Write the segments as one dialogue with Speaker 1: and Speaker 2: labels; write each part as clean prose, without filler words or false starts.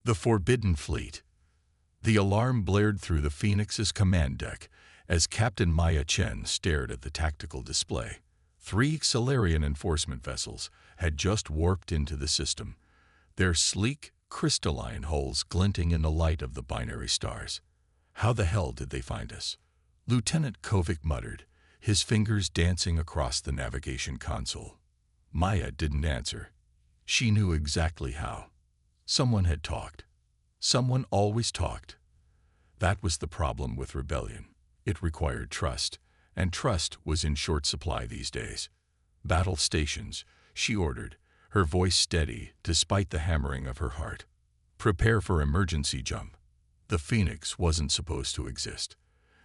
Speaker 1: The Forbidden Fleet. The alarm blared through the Phoenix's command deck as Captain Maya Chen stared at the tactical display. 3 Solarian enforcement vessels had just warped into the system, their sleek, crystalline hulls glinting in the light of the binary stars. "How the hell did they find us?" Lieutenant Kovic muttered, his fingers dancing across the navigation console. Maya didn't answer. She knew exactly how. Someone had talked. Someone always talked. That was the problem with rebellion. It required trust, and trust was in short supply these days. "Battle stations," she ordered, her voice steady despite the hammering of her heart. "Prepare for emergency jump." The Phoenix wasn't supposed to exist.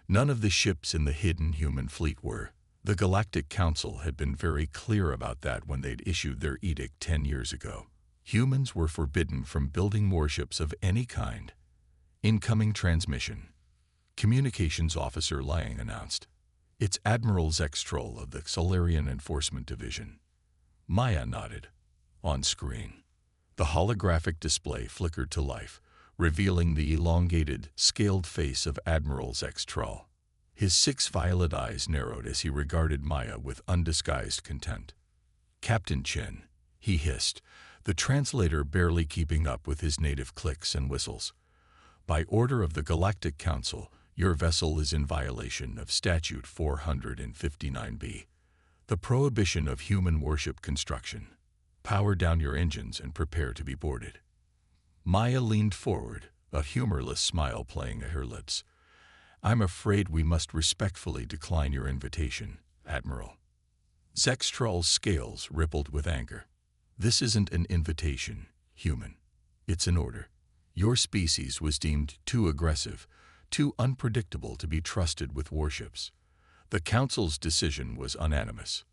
Speaker 1: None of the ships in the hidden human fleet were. The Galactic Council had been very clear about that when they'd issued their edict 10 years ago. Humans were forbidden from building warships of any kind. "Incoming transmission," Communications Officer Liang announced. "It's Admiral Zextrol of the Solarian Enforcement Division." Maya nodded. On screen, the holographic display flickered to life, revealing the elongated, scaled face of Admiral Zextrol. His 6 violet eyes narrowed as he regarded Maya with undisguised contempt. "Captain Chen," he hissed, the translator barely keeping up with his native clicks and whistles. "By order of the Galactic Council, your vessel is in violation of Statute 459b, the prohibition of human warship construction. Power down your engines and prepare to be boarded." Maya leaned forward, a humorless smile playing at her lips. "I'm afraid we must respectfully decline your invitation, Admiral." Zextrol's scales rippled with anger. "This isn't an invitation, human. It's an order. Your species was deemed too aggressive, too unpredictable to be trusted with warships. The Council's decision was unanimous."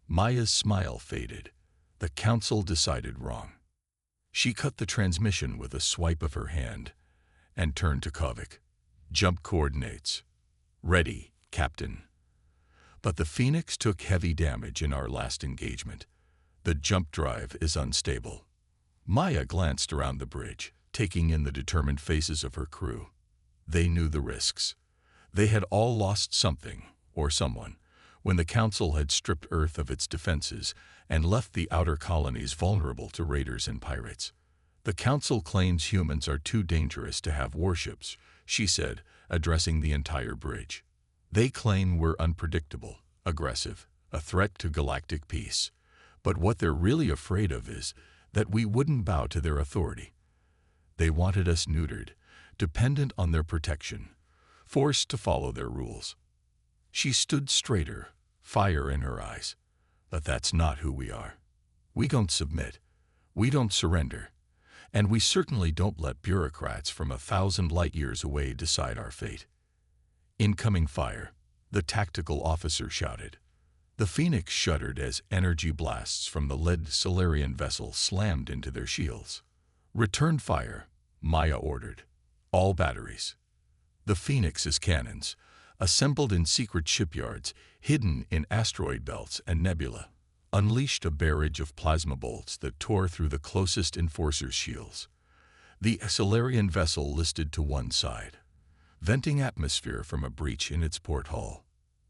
Speaker 1: Maya's smile faded. The Council decided wrong. She cut the transmission with a swipe of her hand and turned to Kovic. "Jump coordinates." "Ready, Captain." "But the Phoenix took heavy damage in our last engagement. The jump drive is unstable." Maya glanced around the bridge, taking in the determined faces of her crew. They knew the risks. They had all lost something, or someone, when the Council had stripped Earth of its defenses and left the outer colonies vulnerable to raiders and pirates. "The Council claims humans are too dangerous to have warships," she said, addressing the entire bridge. "They claim we're unpredictable, aggressive, a threat to galactic peace. But what they're really afraid of is that we wouldn't bow to their authority. They wanted us neutered, dependent on their protection, forced to follow their rules." She stood straighter, fire in her eyes. "But that's not who we are. We don't submit. We don't surrender. And we certainly don't let bureaucrats from 1,000 light-years away decide our fate." "Incoming fire," the tactical officer shouted. The Phoenix shuddered as energy blasts from the lead Solarian vessel slammed into their shields. "Return fire," Maya ordered. "All batteries." The Phoenix's cannons, assembled in secret shipyards, hidden in asteroid belts and nebula, unleashed a barrage of plasma bolts that tore through the closest enforcers' shields. The Solarian vessel listed to one side, venting atmosphere from a breach in its port hull.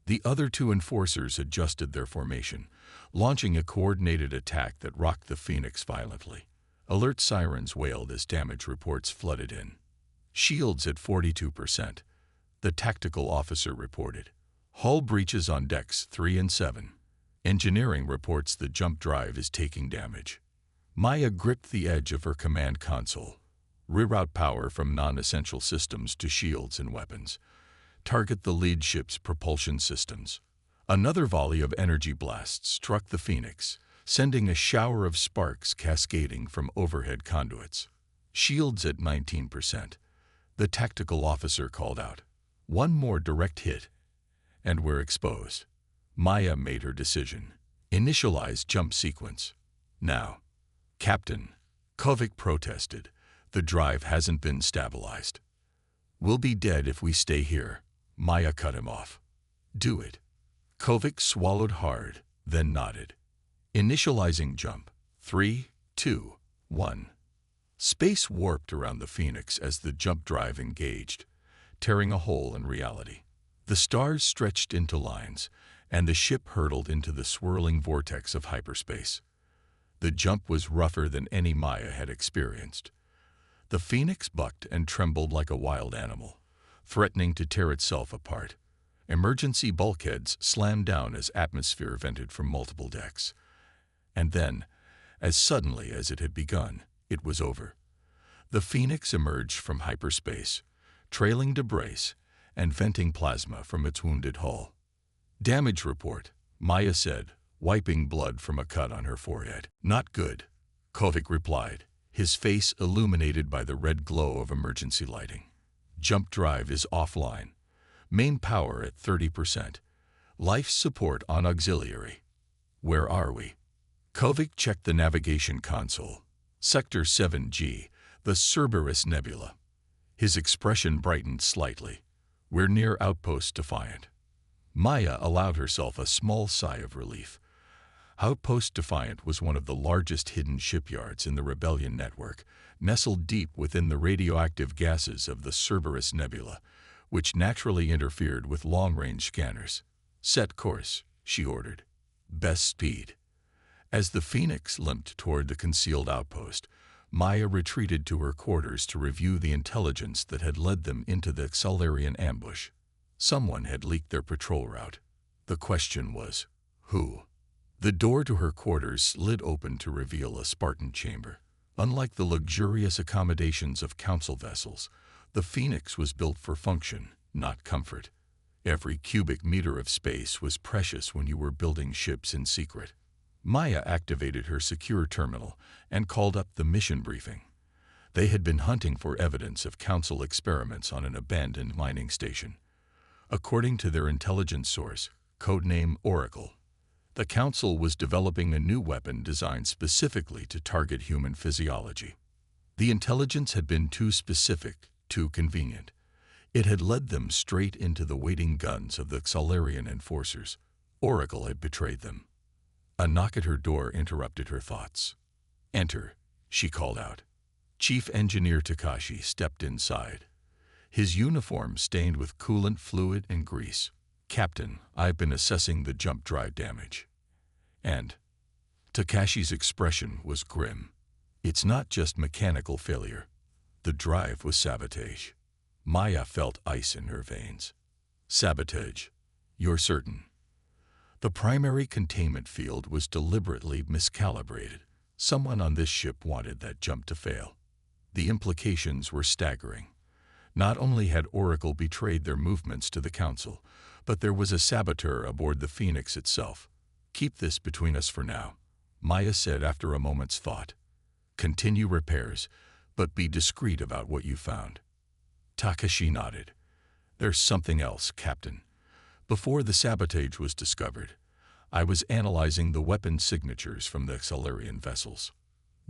Speaker 1: The other 2 enforcers adjusted their formation, launching a coordinated attack that rocked the Phoenix violently. Alert sirens wailed as damage reports flooded in. "Shields at 42%, the tactical officer reported. "Hull breaches on decks 3 and 7. Engineering reports the jump drive is taking damage." Maya gripped the edge of her command console. "Reroute power from non-essential systems to shields and weapons. Target the lead ship's propulsion systems." Another volley of energy blasts struck the Phoenix, sending a shower of sparks cascading from overhead conduits. "Shields at 19%, the tactical officer called out. "One more direct hit, and we're exposed." Maya made her decision. "Initialize jump sequence. Now." "Captain," Kovic protested, "the drive hasn't been stabilized." "We'll be dead if we stay here," Maya cut him off. "Do it." Kovic swallowed hard, then nodded. "Initializing jump. 3, 2, 1. Space warped around the Phoenix as the jump drive engaged, tearing a hole in reality. The stars stretched into lines, and the ship hurtled into the swirling vortex of hyperspace. The jump was rougher than any Maya had experienced. The Phoenix bucked and trembled like a wild animal, threatening to tear itself apart. Emergency bulkheads slammed down as atmosphere vented from multiple decks. And then, as suddenly as it had begun, it was over. The Phoenix emerged from hyperspace, trailing debris and venting plasma from its wounded hull. "Damage report," Maya said, wiping blood from a cut on her forehead. "Not good," Kovic replied, his face illuminated by the red glow of emergency lighting. "Jump drive is offline. Main power at 30%. Life support on auxiliary." "Where are we?" Kovic checked the navigation console. "Sector 7G, the Cerberus Nebula." His expression brightened slightly. "We're near Outpost Defiant." Maya allowed herself a small sigh of relief. Outpost Defiant was one of the largest hidden shipyards in the Rebellion network, nestled deep within the radioactive gases of the Cerberus Nebula, which naturally interfered with long-range scanners. "Set course," she ordered. "Best speed." As the Phoenix limped toward the concealed outpost, Maya retreated to her quarters to review the intelligence that had led them into the Xalarian ambush. Someone had leaked their patrol route. The question was, who? The door to her quarters slid open to reveal a Spartan chamber. Unlike the luxurious accommodations of council vessels, the Phoenix was built for function, not comfort. Every cubic meter of space was precious when you were building ships in secret. Maya activated her secure terminal and called up the mission briefing. They had been hunting for evidence of council experiments on an abandoned mining station. According to their intelligence source, codename Oracle, the council was developing a new weapon designed specifically to target human physiology. The intelligence had been too specific, too convenient. It had led them straight into the waiting guns of the Xalarian enforcers. Oracle had betrayed them. A knock at her door interrupted her thoughts. "Enter," she called out. Chief Engineer Takashi stepped inside, his uniform stained with coolant fluid and grease. "Captain, I've been assessing the jump drive damage." And Takashi's expression was grim. "It's not just mechanical failure. The drive was sabotage." Maya felt ice in her veins. "Sabotage? You're certain?" The primary containment field was deliberately miscalibrated. Someone on this ship wanted that jump to fail. The implications were staggering. Not only had Oracle betrayed their movements to the Council, but there was a saboteur aboard the Phoenix itself. "Keep this between us for now," Maya said after a moment's thought. "Continue repairs, but be discreet about what you found." Takashi nodded. "There's something else, Captain. Before the sabotage was discovered, I was analyzing the weapon signatures from the Xalarian vessels."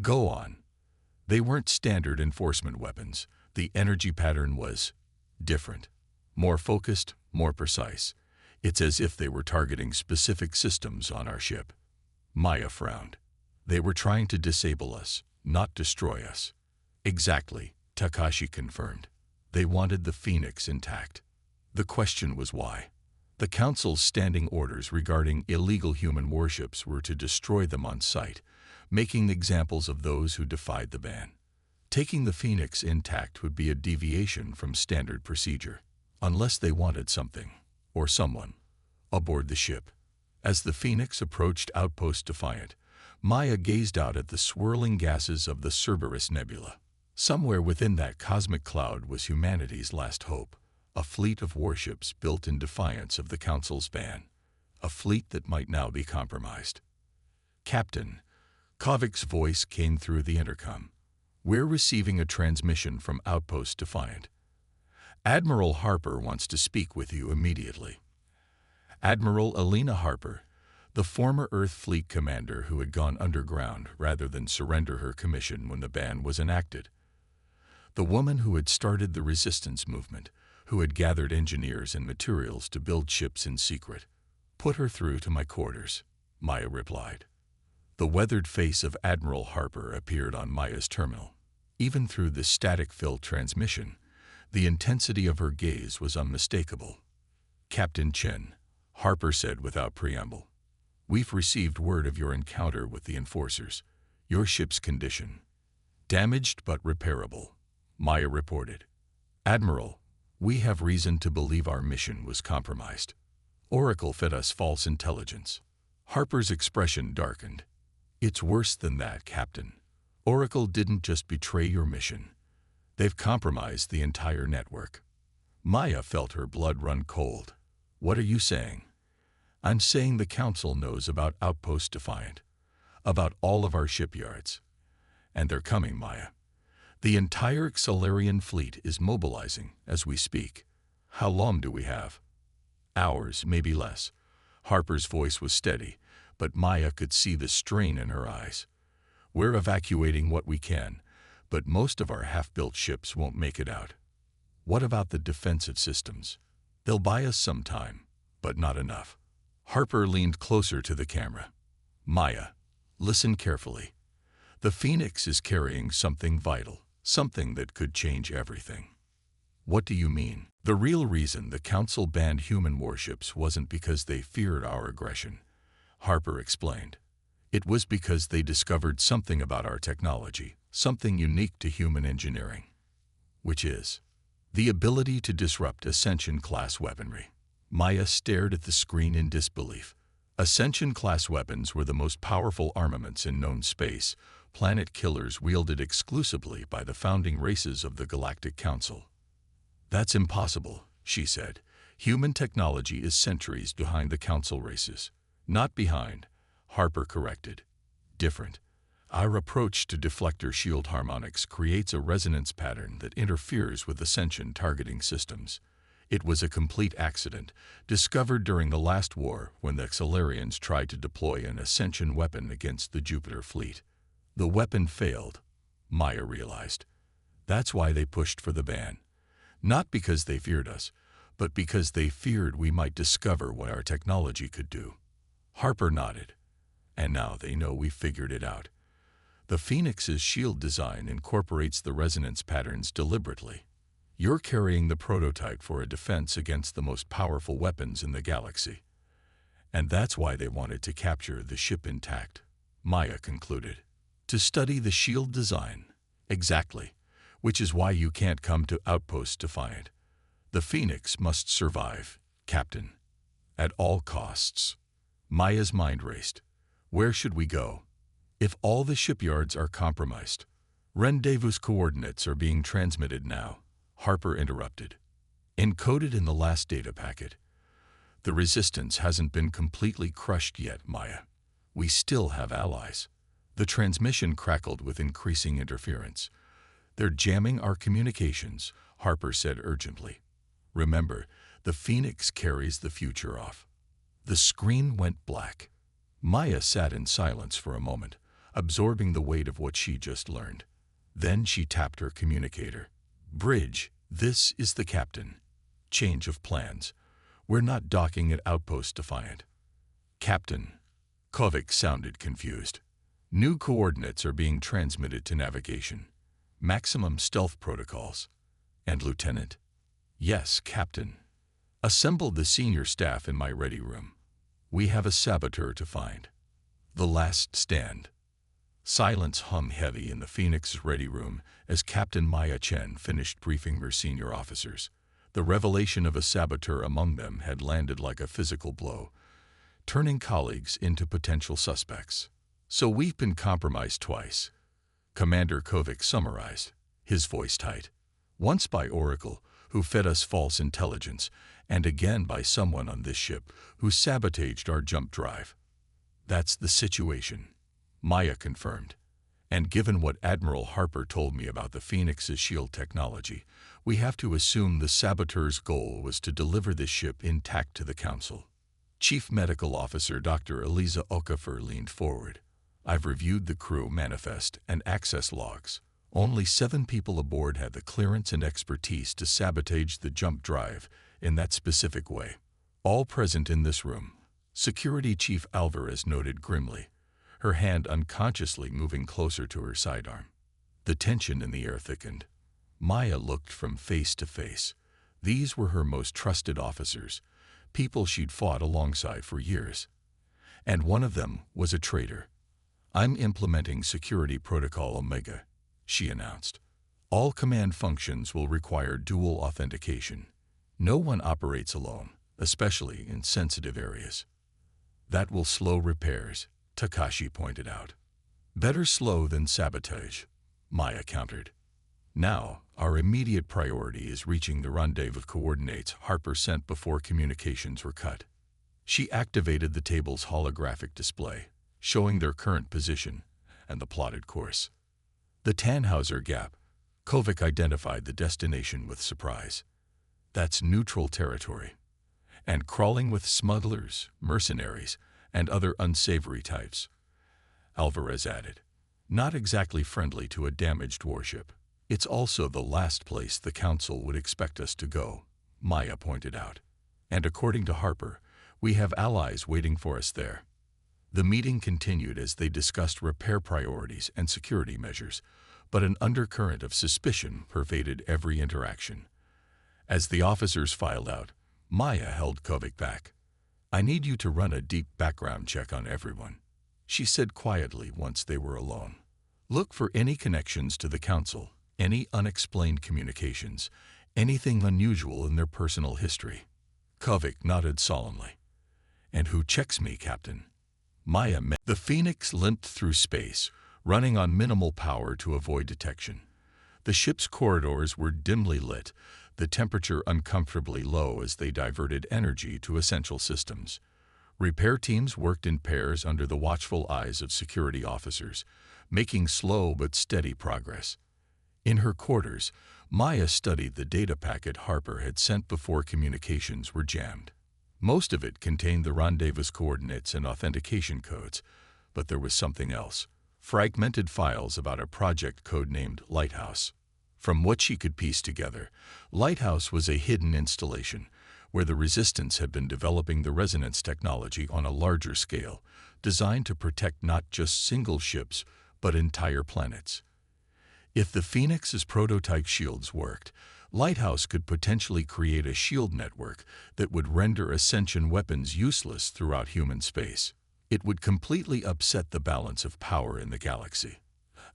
Speaker 1: "Go on." "They weren't standard enforcement weapons. The energy pattern was different. More focused, more precise. It's as if they were targeting specific systems on our ship." Maya frowned. "They were trying to disable us, not destroy us." "Exactly," Takashi confirmed. "They wanted the Phoenix intact." The question was why. The Council's standing orders regarding illegal human warships were to destroy them on sight, making examples of those who defied the ban. Taking the Phoenix intact would be a deviation from standard procedure, unless they wanted something, or someone, aboard the ship. As the Phoenix approached Outpost Defiant, Maya gazed out at the swirling gases of the Cerberus Nebula. Somewhere within that cosmic cloud was humanity's last hope, a fleet of warships built in defiance of the Council's ban, a fleet that might now be compromised. "Captain," Kovic's voice came through the intercom. "We're receiving a transmission from Outpost Defiant. Admiral Harper wants to speak with you immediately." Admiral Alina Harper, the former Earth Fleet commander who had gone underground rather than surrender her commission when the ban was enacted. The woman who had started the resistance movement, who had gathered engineers and materials to build ships in secret. "Put her through to my quarters," Maya replied. The weathered face of Admiral Harper appeared on Maya's terminal. Even through the static-filled transmission, the intensity of her gaze was unmistakable. "Captain Chen," Harper said without preamble, "we've received word of your encounter with the enforcers. Your ship's condition. Damaged but repairable," Maya reported. "Admiral, we have reason to believe our mission was compromised. Oracle fed us false intelligence." Harper's expression darkened. "It's worse than that, Captain. Oracle didn't just betray your mission. They've compromised the entire network." Maya felt her blood run cold. "What are you saying?" "I'm saying the Council knows about Outpost Defiant, about all of our shipyards. And they're coming, Maya. The entire Xalarian fleet is mobilizing as we speak. How long do we have?" "Hours, maybe less." Harper's voice was steady, but Maya could see the strain in her eyes. "We're evacuating what we can, but most of our half-built ships won't make it out." "What about the defensive systems?" "They'll buy us some time, but not enough." Harper leaned closer to the camera. "Maya, listen carefully. The Phoenix is carrying something vital, something that could change everything." "What do you mean?" "The real reason the Council banned human warships wasn't because they feared our aggression," Harper explained. "It was because they discovered something about our technology, something unique to human engineering." "Which is?" "The ability to disrupt Ascension-class weaponry." Maya stared at the screen in disbelief. Ascension-class weapons were the most powerful armaments in known space, planet killers wielded exclusively by the founding races of the Galactic Council. "That's impossible," she said. "Human technology is centuries behind the Council races." "Not behind," Harper corrected. "Different. Our approach to deflector shield harmonics creates a resonance pattern that interferes with Ascension targeting systems. It was a complete accident, discovered during the last war when the Xalarians tried to deploy an Ascension weapon against the Jupiter fleet. The weapon failed," Maya realized. "That's why they pushed for the ban. Not because they feared us, but because they feared we might discover what our technology could do." Harper nodded. "And now they know we figured it out. The Phoenix's shield design incorporates the resonance patterns deliberately. You're carrying the prototype for a defense against the most powerful weapons in the galaxy. And that's why they wanted to capture the ship intact," Maya concluded. "To study the shield design." "Exactly. Which is why you can't come to Outpost Defiant. The Phoenix must survive, Captain. At all costs." Maya's mind raced. "Where should we go?" "If all the shipyards are compromised." "Rendezvous coordinates are being transmitted now," Harper interrupted. "Encoded in the last data packet. The resistance hasn't been completely crushed yet, Maya. We still have allies." The transmission crackled with increasing interference. "They're jamming our communications," Harper said urgently. "Remember, the Phoenix carries the future off." The screen went black. Maya sat in silence for a moment, absorbing the weight of what she just learned. Then she tapped her communicator. "Bridge, this is the captain. Change of plans. We're not docking at Outpost Defiant." "Captain." Kovic sounded confused. "New coordinates are being transmitted to navigation. Maximum stealth protocols." "And Lieutenant?" "Yes, Captain." "Assemble the senior staff in my ready room. We have a saboteur to find." The last stand. Silence hung heavy in the Phoenix's ready room as Captain Maya Chen finished briefing her senior officers. The revelation of a saboteur among them had landed like a physical blow, turning colleagues into potential suspects. "So we've been compromised twice," Commander Kovic summarized, his voice tight. "Once by Oracle, who fed us false intelligence, and again by someone on this ship who sabotaged our jump drive." "That's the situation," Maya confirmed. "And given what Admiral Harper told me about the Phoenix's shield technology, we have to assume the saboteur's goal was to deliver this ship intact to the Council." Chief Medical Officer Dr. Eliza Okafor leaned forward. "I've reviewed the crew manifest and access logs. Only 7 people aboard had the clearance and expertise to sabotage the jump drive in that specific way. All present in this room," Security Chief Alvarez noted grimly, her hand unconsciously moving closer to her sidearm. The tension in the air thickened. Maya looked from face to face. These were her most trusted officers, people she'd fought alongside for years. And one of them was a traitor. "I'm implementing Security Protocol Omega," she announced. "All command functions will require dual authentication. No one operates alone, especially in sensitive areas." "That will slow repairs," Takashi pointed out. "Better slow than sabotage," Maya countered. "Now, our immediate priority is reaching the rendezvous coordinates Harper sent before communications were cut." She activated the table's holographic display, showing their current position and the plotted course. The Tannhauser Gap. Kovic identified the destination with surprise. "That's neutral territory. And crawling with smugglers, mercenaries, and other unsavory types," Alvarez added. "Not exactly friendly to a damaged warship." "It's also the last place the Council would expect us to go," Maya pointed out. "And according to Harper, we have allies waiting for us there." The meeting continued as they discussed repair priorities and security measures, but an undercurrent of suspicion pervaded every interaction. As the officers filed out, Maya held Kovic back. "I need you to run a deep background check on everyone," she said quietly once they were alone. "Look for any connections to the Council, any unexplained communications, anything unusual in their personal history." Kovic nodded solemnly. "And who checks me, Captain?" Maya met. The Phoenix limped through space, running on minimal power to avoid detection. The ship's corridors were dimly lit, the temperature uncomfortably low as they diverted energy to essential systems. Repair teams worked in pairs under the watchful eyes of security officers, making slow but steady progress. In her quarters, Maya studied the data packet Harper had sent before communications were jammed. Most of it contained the rendezvous coordinates and authentication codes, but there was something else. Fragmented files about a project codenamed Lighthouse. From what she could piece together, Lighthouse was a hidden installation where the Resistance had been developing the resonance technology on a larger scale, designed to protect not just single ships, but entire planets. If the Phoenix's prototype shields worked, Lighthouse could potentially create a shield network that would render Ascension weapons useless throughout human space. It would completely upset the balance of power in the galaxy.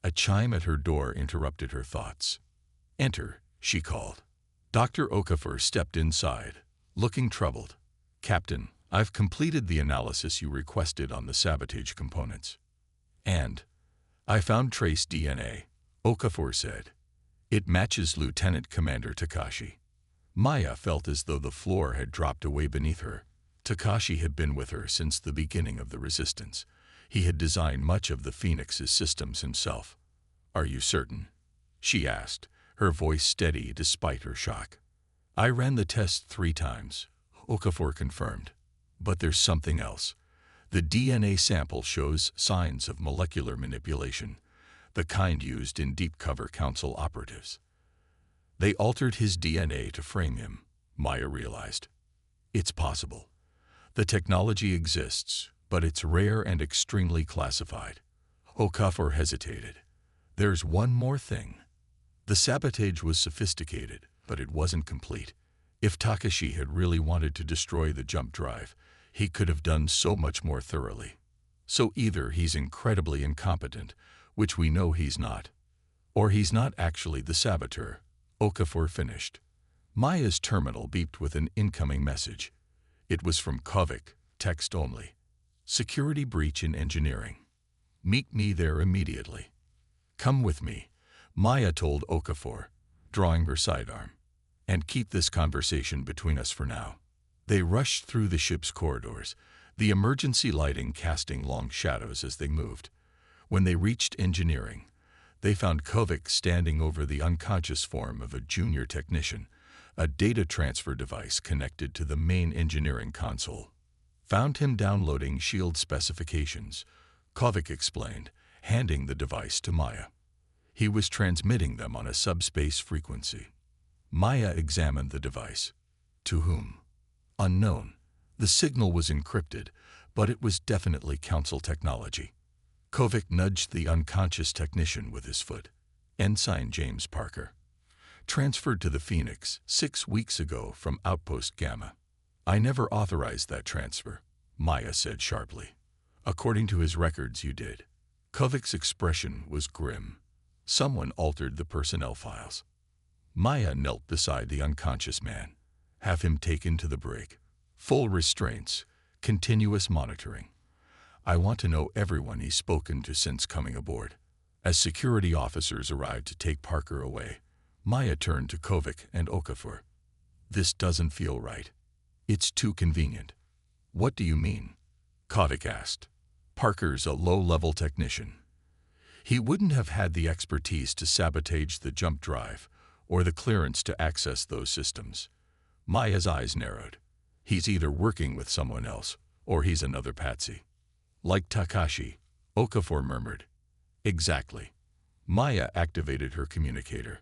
Speaker 1: A chime at her door interrupted her thoughts. "Enter," she called. Dr. Okafor stepped inside, looking troubled. "Captain, I've completed the analysis you requested on the sabotage components. And I found trace DNA," Okafor said. "It matches Lieutenant Commander Takashi." Maya felt as though the floor had dropped away beneath her. Takashi had been with her since the beginning of the Resistance. He had designed much of the Phoenix's systems himself. "Are you certain?" she asked, her voice steady despite her shock. "I ran the test 3 times, Okafor confirmed. "But there's something else. The DNA sample shows signs of molecular manipulation, the kind used in Deep Cover Council operatives." "They altered his DNA to frame him," Maya realized. "It's possible. The technology exists, but it's rare and extremely classified." Okafor hesitated. "There's one more thing. The sabotage was sophisticated, but it wasn't complete. If Takashi had really wanted to destroy the jump drive, he could have done so much more thoroughly. So either he's incredibly incompetent, which we know he's not, or he's not actually the saboteur," Okafor finished. Maya's terminal beeped with an incoming message. It was from Kovic, text only. "Security breach in engineering. Meet me there immediately." "Come with me," Maya told Okafor, drawing her sidearm. "And keep this conversation between us for now." They rushed through the ship's corridors, the emergency lighting casting long shadows as they moved. When they reached engineering, they found Kovic standing over the unconscious form of a junior technician, a data transfer device connected to the main engineering console. "Found him downloading shield specifications," Kovic explained, handing the device to Maya. "He was transmitting them on a subspace frequency." Maya examined the device. To whom? Unknown. The signal was encrypted, but it was definitely Council technology. Kovic nudged the unconscious technician with his foot. Ensign James Parker. Transferred to the Phoenix 6 weeks ago from Outpost Gamma. I never authorized that transfer, Maya said sharply. According to his records, you did. Kovic's expression was grim. Someone altered the personnel files. Maya knelt beside the unconscious man. Have him taken to the brig. Full restraints, continuous monitoring. I want to know everyone he's spoken to since coming aboard. As security officers arrived to take Parker away, Maya turned to Kovic and Okafor. This doesn't feel right. It's too convenient. What do you mean? Kovic asked. Parker's a low-level technician. He wouldn't have had the expertise to sabotage the jump drive or the clearance to access those systems. Maya's eyes narrowed. He's either working with someone else or he's another patsy. Like Takashi, Okafor murmured. Exactly. Maya activated her communicator.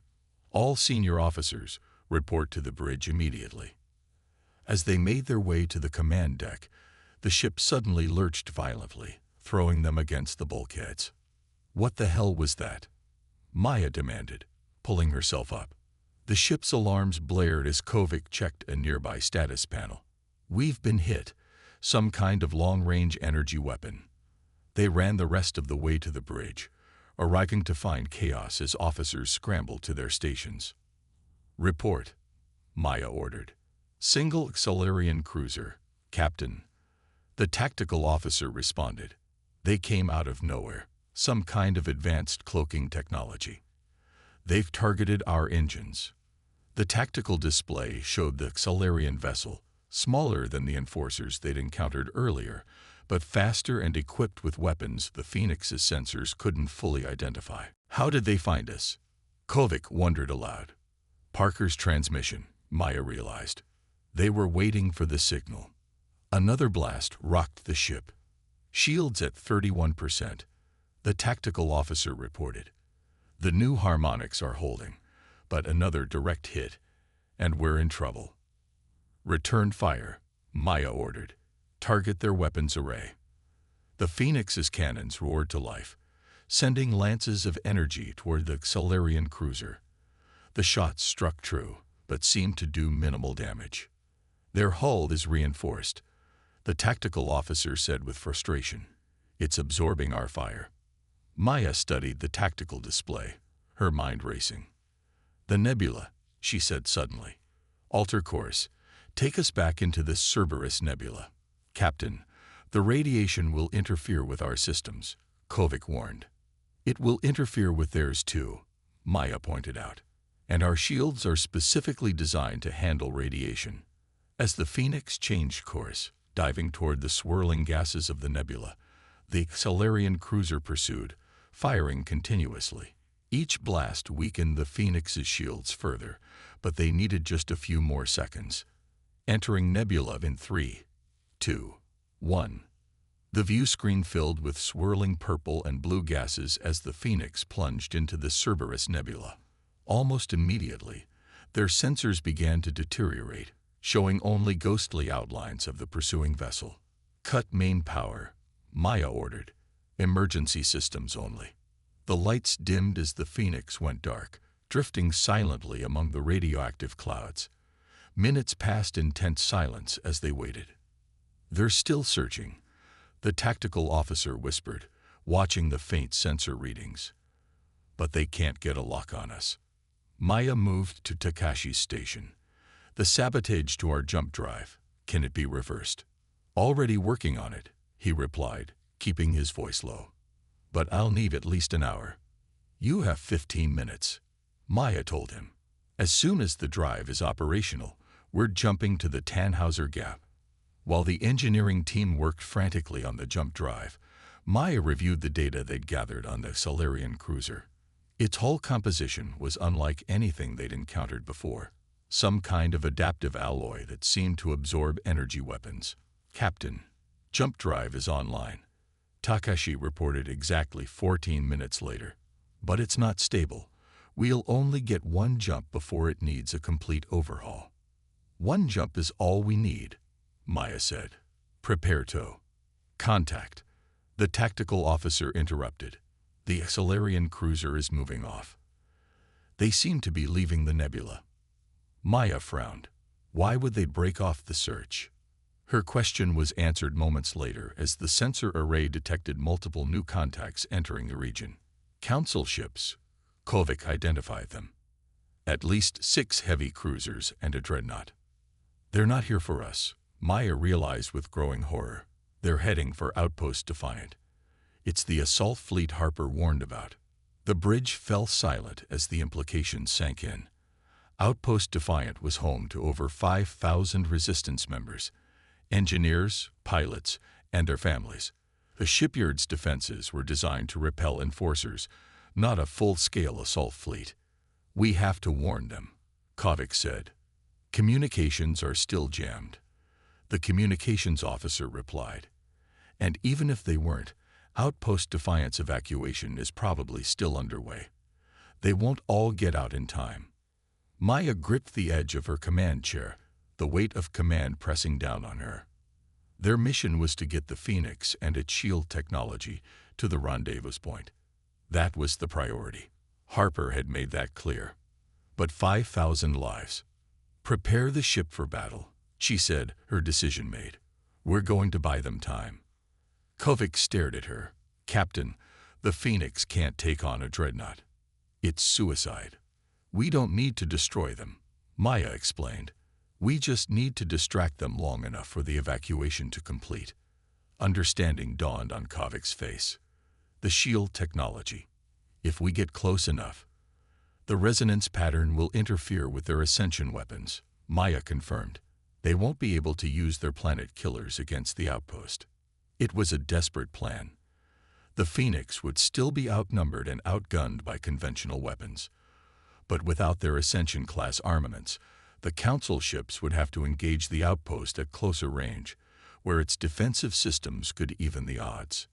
Speaker 1: All senior officers report to the bridge immediately. As they made their way to the command deck, the ship suddenly lurched violently, throwing them against the bulkheads. What the hell was that? Maya demanded, pulling herself up. The ship's alarms blared as Kovic checked a nearby status panel. We've been hit. Some kind of long-range energy weapon. They ran the rest of the way to the bridge, arriving to find chaos as officers scrambled to their stations. Report, Maya ordered. Single Xelarian cruiser, Captain. The tactical officer responded. They came out of nowhere, some kind of advanced cloaking technology. They've targeted our engines. The tactical display showed the Xelarian vessel, smaller than the enforcers they'd encountered earlier, but faster and equipped with weapons the Phoenix's sensors couldn't fully identify. How did they find us? Kovic wondered aloud. Parker's transmission, Maya realized. They were waiting for the signal. Another blast rocked the ship. Shields at 31%, the tactical officer reported. The new harmonics are holding, but another direct hit, and we're in trouble. Return fire, Maya ordered. Target their weapons array. The Phoenix's cannons roared to life, sending lances of energy toward the Xelarian cruiser. The shots struck true, but seemed to do minimal damage. Their hull is reinforced, the tactical officer said with frustration. It's absorbing our fire. Maya studied the tactical display, her mind racing. The nebula, she said suddenly. Alter course. Take us back into this Cerberus nebula. Captain, the radiation will interfere with our systems, Kovic warned. It will interfere with theirs too, Maya pointed out. And our shields are specifically designed to handle radiation. As the Phoenix changed course, diving toward the swirling gases of the nebula, the Xelarian cruiser pursued, firing continuously. Each blast weakened the Phoenix's shields further, but they needed just a few more seconds. Entering nebula in 3, 2, 1. The view screen filled with swirling purple and blue gases as the Phoenix plunged into the Cerberus nebula. Almost immediately, their sensors began to deteriorate, showing only ghostly outlines of the pursuing vessel. Cut main power, Maya ordered. Emergency systems only. The lights dimmed as the Phoenix went dark, drifting silently among the radioactive clouds. Minutes passed in tense silence as they waited. They're still searching, the tactical officer whispered, watching the faint sensor readings. But they can't get a lock on us. Maya moved to Takashi's station. The sabotage to our jump drive, can it be reversed? Already working on it, he replied, keeping his voice low. But I'll need at least an hour. You have 15 minutes, Maya told him. As soon as the drive is operational, we're jumping to the Tannhauser Gap. While the engineering team worked frantically on the jump drive, Maya reviewed the data they'd gathered on the Xelarian cruiser. Its hull composition was unlike anything they'd encountered before. Some kind of adaptive alloy that seemed to absorb energy weapons. Captain, jump drive is online, Takashi reported exactly 14 minutes later. But it's not stable. We'll only get one jump before it needs a complete overhaul. One jump is all we need, Maya said. Prepare tow. Contact. The tactical officer interrupted. The Xelarian cruiser is moving off. They seem to be leaving the nebula. Maya frowned. Why would they break off the search? Her question was answered moments later as the sensor array detected multiple new contacts entering the region. Council ships. Kovic identified them. At least 6 heavy cruisers and a dreadnought. They're not here for us, Maya realized with growing horror. They're heading for Outpost Defiant. It's the assault fleet Harper warned about. The bridge fell silent as the implications sank in. Outpost Defiant was home to over 5,000 resistance members, engineers, pilots, and their families. The shipyard's defenses were designed to repel enforcers, not a full-scale assault fleet. We have to warn them, Kovic said. Communications are still jammed. The communications officer replied. And even if they weren't, Outpost Defiant's evacuation is probably still underway. They won't all get out in time. Maya gripped the edge of her command chair, the weight of command pressing down on her. Their mission was to get the Phoenix and its shield technology to the rendezvous point. That was the priority. Harper had made that clear. But 5,000 lives. Prepare the ship for battle, she said, her decision made. We're going to buy them time. Kovic stared at her. Captain, the Phoenix can't take on a dreadnought. It's suicide. We don't need to destroy them, Maya explained. We just need to distract them long enough for the evacuation to complete. Understanding dawned on Kovic's face. The shield technology. If we get close enough, the resonance pattern will interfere with their ascension weapons, Maya confirmed. They won't be able to use their planet killers against the outpost. It was a desperate plan. The Phoenix would still be outnumbered and outgunned by conventional weapons. But without their Ascension-class armaments, the Council ships would have to engage the outpost at closer range, where its defensive systems could even the odds.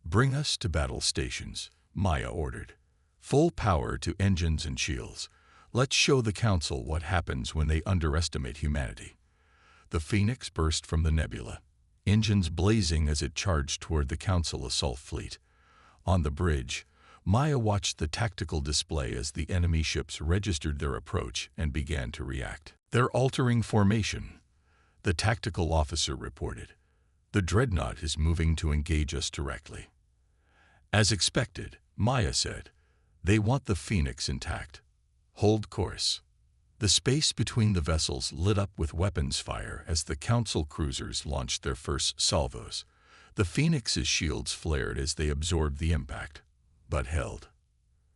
Speaker 1: Bring us to battle stations, Maya ordered. Full power to engines and shields. Let's show the Council what happens when they underestimate humanity. The Phoenix burst from the nebula, engines blazing as it charged toward the Council assault fleet. On the bridge, Maya watched the tactical display as the enemy ships registered their approach and began to react. They're altering formation, the tactical officer reported. The dreadnought is moving to engage us directly. As expected, Maya said, they want the Phoenix intact. Hold course. The space between the vessels lit up with weapons fire as the Council cruisers launched their first salvos. The Phoenix's shields flared as they absorbed the impact, but held.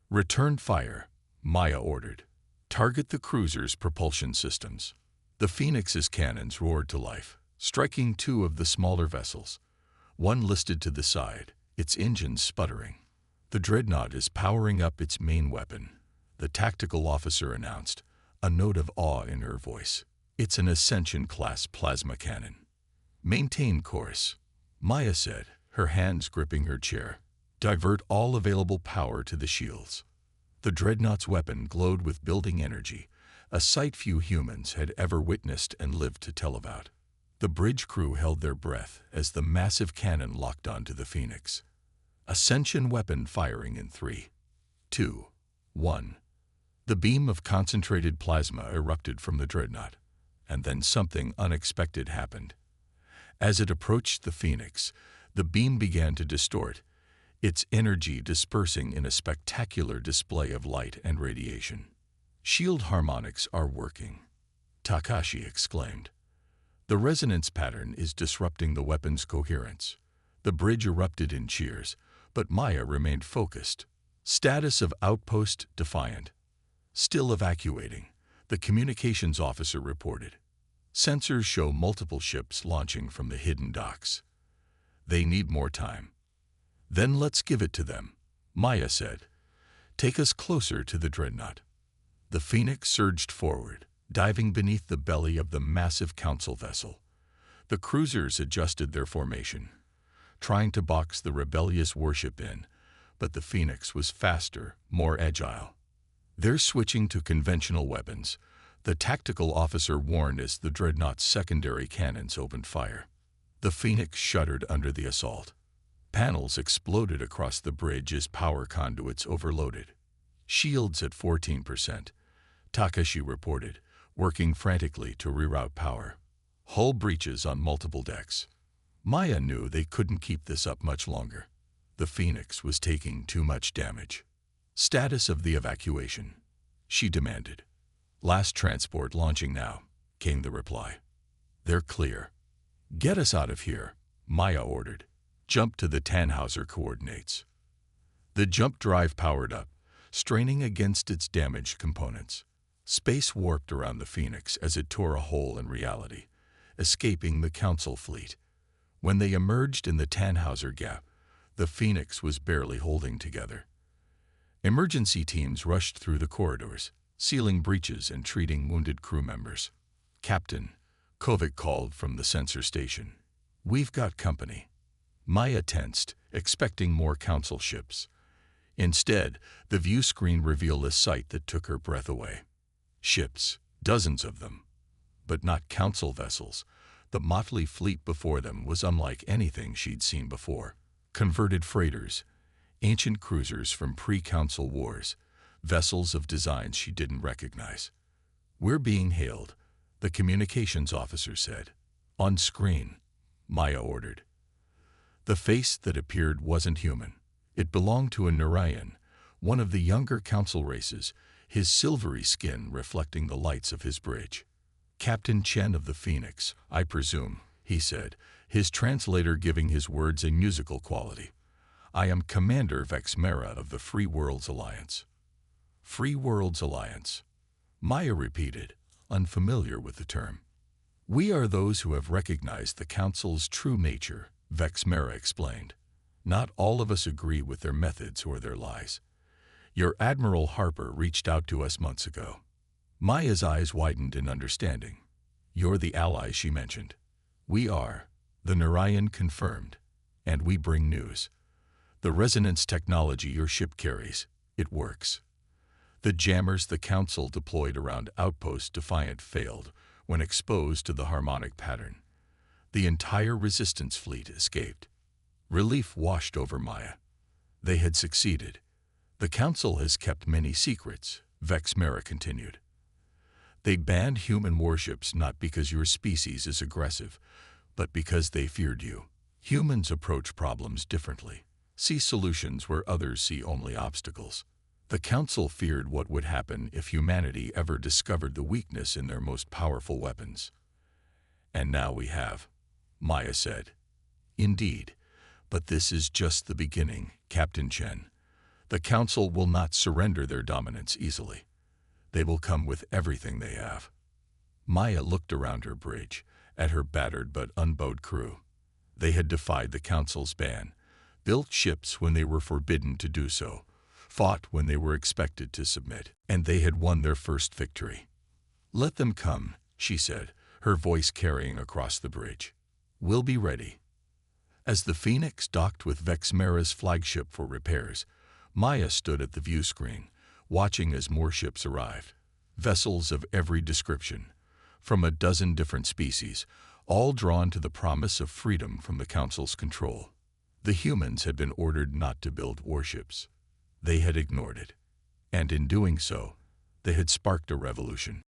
Speaker 1: Return fire, Maya ordered. Target the cruiser's propulsion systems. The Phoenix's cannons roared to life, striking 2 of the smaller vessels. One listed to the side, its engines sputtering. The dreadnought is powering up its main weapon, the tactical officer announced, a note of awe in her voice. It's an Ascension-class plasma cannon. Maintain course, Maya said, her hands gripping her chair. Divert all available power to the shields. The dreadnought's weapon glowed with building energy, a sight few humans had ever witnessed and lived to tell about. The bridge crew held their breath as the massive cannon locked onto the Phoenix. Ascension weapon firing in 3, 2, 1. The beam of concentrated plasma erupted from the dreadnought, and then something unexpected happened. As it approached the Phoenix, the beam began to distort, its energy dispersing in a spectacular display of light and radiation. Shield harmonics are working, Takashi exclaimed. The resonance pattern is disrupting the weapon's coherence. The bridge erupted in cheers, but Maya remained focused. Status of Outpost Defiant. Still evacuating, the communications officer reported. Sensors show multiple ships launching from the hidden docks. They need more time. Then let's give it to them, Maya said. Take us closer to the dreadnought. The Phoenix surged forward, diving beneath the belly of the massive Council vessel. The cruisers adjusted their formation, trying to box the rebellious warship in, but the Phoenix was faster, more agile. They're switching to conventional weapons, the tactical officer warned as the dreadnought's secondary cannons opened fire. The Phoenix shuddered under the assault. Panels exploded across the bridge as power conduits overloaded. Shields at 14%, Takashi reported, working frantically to reroute power. Hull breaches on multiple decks. Maya knew they couldn't keep this up much longer. The Phoenix was taking too much damage. Status of the evacuation, she demanded. Last transport launching now, came the reply. They're clear. Get us out of here, Maya ordered. Jump to the Tannhauser coordinates. The jump drive powered up, straining against its damaged components. Space warped around the Phoenix as it tore a hole in reality, escaping the Council fleet. When they emerged in the Tannhauser Gap, the Phoenix was barely holding together. Emergency teams rushed through the corridors, sealing breaches and treating wounded crew members. Captain, Kovic called from the sensor station. We've got company. Maya tensed, expecting more Council ships. Instead, the view screen revealed a sight that took her breath away. Ships, dozens of them. But not Council vessels. The motley fleet before them was unlike anything she'd seen before. Converted freighters, ancient cruisers from pre-Council wars, vessels of designs she didn't recognize. We're being hailed, the communications officer said. On screen, Maya ordered. The face that appeared wasn't human. It belonged to a Narayan, one of the younger Council races, his silvery skin reflecting the lights of his bridge. Captain Chen of the Phoenix, I presume, he said, his translator giving his words a musical quality. I am Commander Vexmera of the Free Worlds Alliance. Free Worlds Alliance, Maya repeated, unfamiliar with the term. We are those who have recognized the Council's true nature, Vexmera explained. Not all of us agree with their methods or their lies. Your Admiral Harper reached out to us months ago. Maya's eyes widened in understanding. You're the ally she mentioned. We are, the Narayan confirmed, and we bring news. The resonance technology your ship carries, it works. The jammers the Council deployed around Outpost Defiance failed when exposed to the harmonic pattern. The entire resistance fleet escaped. Relief washed over Maya. They had succeeded. The Council has kept many secrets, Vexmera continued. They banned human warships not because your species is aggressive, but because they feared you. Humans approach problems differently, see solutions where others see only obstacles. The Council feared what would happen if humanity ever discovered the weakness in their most powerful weapons. And now we have, Maya said. Indeed, but this is just the beginning, Captain Chen. The Council will not surrender their dominance easily. They will come with everything they have. Maya looked around her bridge, at her battered but unbowed crew. They had defied the Council's ban, built ships when they were forbidden to do so, fought when they were expected to submit, and they had won their first victory. Let them come, she said, her voice carrying across the bridge. We'll be ready. As the Phoenix docked with Vexmera's flagship for repairs, Maya stood at the view screen, watching as more ships arrived. Vessels of every description, from a dozen different species, all drawn to the promise of freedom from the Council's control. The humans had been ordered not to build warships. They had ignored it. And in doing so, they had sparked a revolution.